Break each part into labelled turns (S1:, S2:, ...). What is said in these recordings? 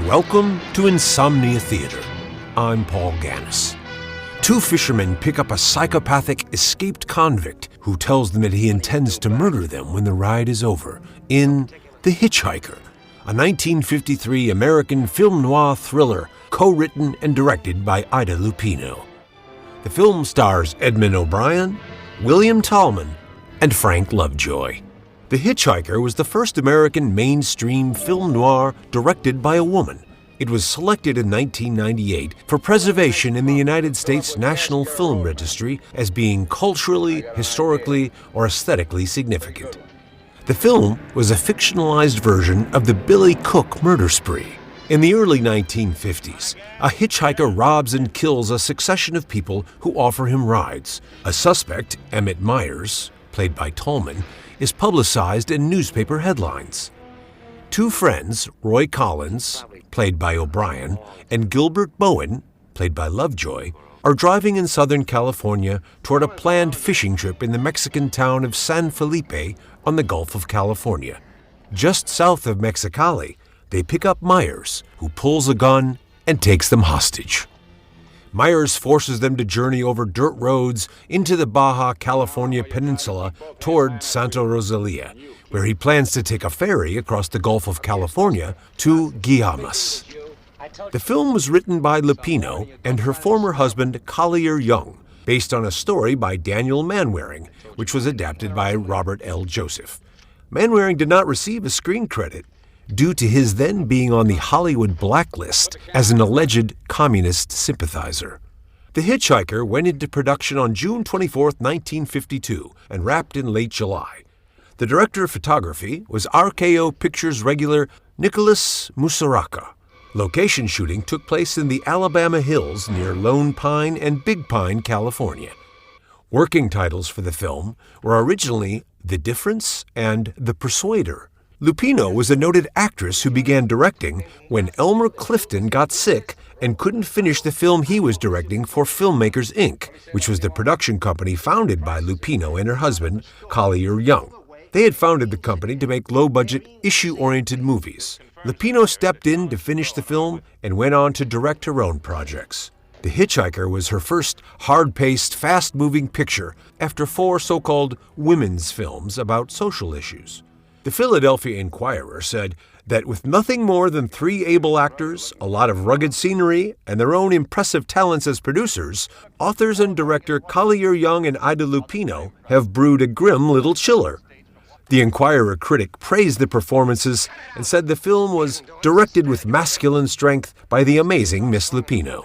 S1: Welcome to Insomnia Theater. I'm Paul Gannis. Two fishermen pick up a psychopathic escaped convict who tells them that he intends to murder them when the ride is over in The Hitch-Hiker, a 1953 American film noir thriller co-written and directed by Ida Lupino. The film stars Edmond O'Brien, William Talman, and Frank Lovejoy. The Hitch-Hiker was the first American mainstream film noir directed by a woman. It was selected in 1998 for preservation in the United States National Film Registry as being culturally, historically, or aesthetically significant. The film was a fictionalized version of the Billy Cook murder spree. In the early 1950s, a hitchhiker robs and kills a succession of people who offer him rides. A suspect, Emmett Myers, played by Talman, is publicized in newspaper headlines. Two friends, Roy Collins, played by O'Brien, and Gilbert Bowen, played by Lovejoy, are driving in Southern California toward a planned fishing trip in the Mexican town of San Felipe on the Gulf of California. Just south of Mexicali, they pick up Myers, who pulls a gun and takes them hostage. Myers forces them to journey over dirt roads into the Baja California peninsula toward Santa Rosalia, where he plans to take a ferry across the Gulf of California to Guaymas. The film was written by Lupino and her former husband Collier Young, based on a story by Daniel Manwaring, which was adapted by Robert L. Joseph. Manwaring did not receive a screen credit due to his then being on the Hollywood blacklist as an alleged communist sympathizer. The Hitch-Hiker went into production on June 24, 1952, and wrapped in late July. The director of photography was RKO Pictures regular Nicholas Musaraka. Location shooting took place in the Alabama hills near Lone Pine and Big Pine, California. Working titles for the film were originally The Difference and The Persuader. Lupino was a noted actress who began directing when Elmer Clifton got sick and couldn't finish the film he was directing for Filmmakers, Inc., which was the production company founded by Lupino and her husband, Collier Young. They had founded the company to make low-budget, issue-oriented movies. Lupino stepped in to finish the film and went on to direct her own projects. The Hitch-Hiker was her first hard-paced, fast-moving picture after 4 so-called women's films about social issues. The Philadelphia Inquirer said that with nothing more than 3 able actors, a lot of rugged scenery, and their own impressive talents as producers, authors and director Collier Young and Ida Lupino have brewed a grim little chiller. The Inquirer critic praised the performances and said the film was directed with masculine strength by the amazing Miss Lupino.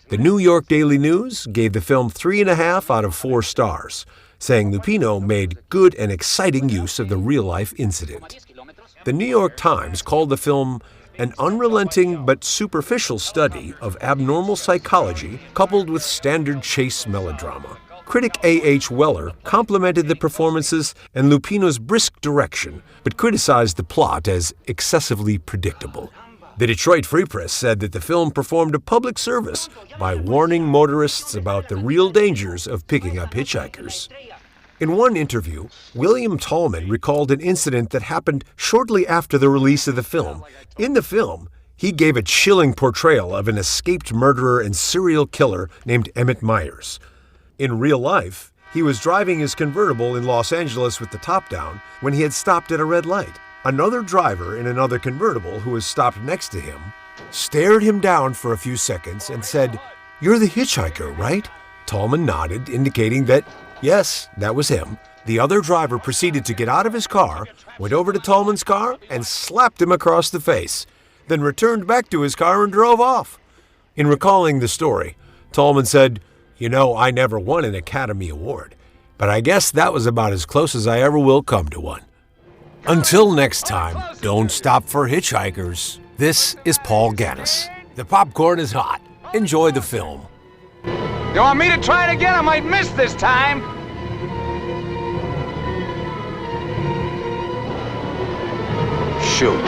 S1: The New York Daily News gave the film 3.5 out of 4 stars, saying Lupino made good and exciting use of the real-life incident. The New York Times called the film an unrelenting but superficial study of abnormal psychology coupled with standard chase melodrama. Critic A.H. Weller complimented the performances and Lupino's brisk direction, but criticized the plot as excessively predictable. The Detroit Free Press said that the film performed a public service by warning motorists about the real dangers of picking up hitchhikers. In one interview, William Talman recalled an incident that happened shortly after the release of the film. In the film, he gave a chilling portrayal of an escaped murderer and serial killer named Emmett Myers. In real life, he was driving his convertible in Los Angeles with the top down when he had stopped at a red light. Another driver in another convertible who was stopped next to him stared him down for a few seconds and said, "You're the hitchhiker, right?" Talman nodded, indicating that, yes, that was him. The other driver proceeded to get out of his car, went over to Talman's car, and slapped him across the face, then returned back to his car and drove off. In recalling the story, Talman said, "You know, I never won an Academy Award, but I guess that was about as close as I ever will come to one." Until next time, don't stop for hitchhikers. This is Paul Gannis. The popcorn is hot. Enjoy the film.
S2: You want me to try it again? I might miss this time.
S1: Shoot.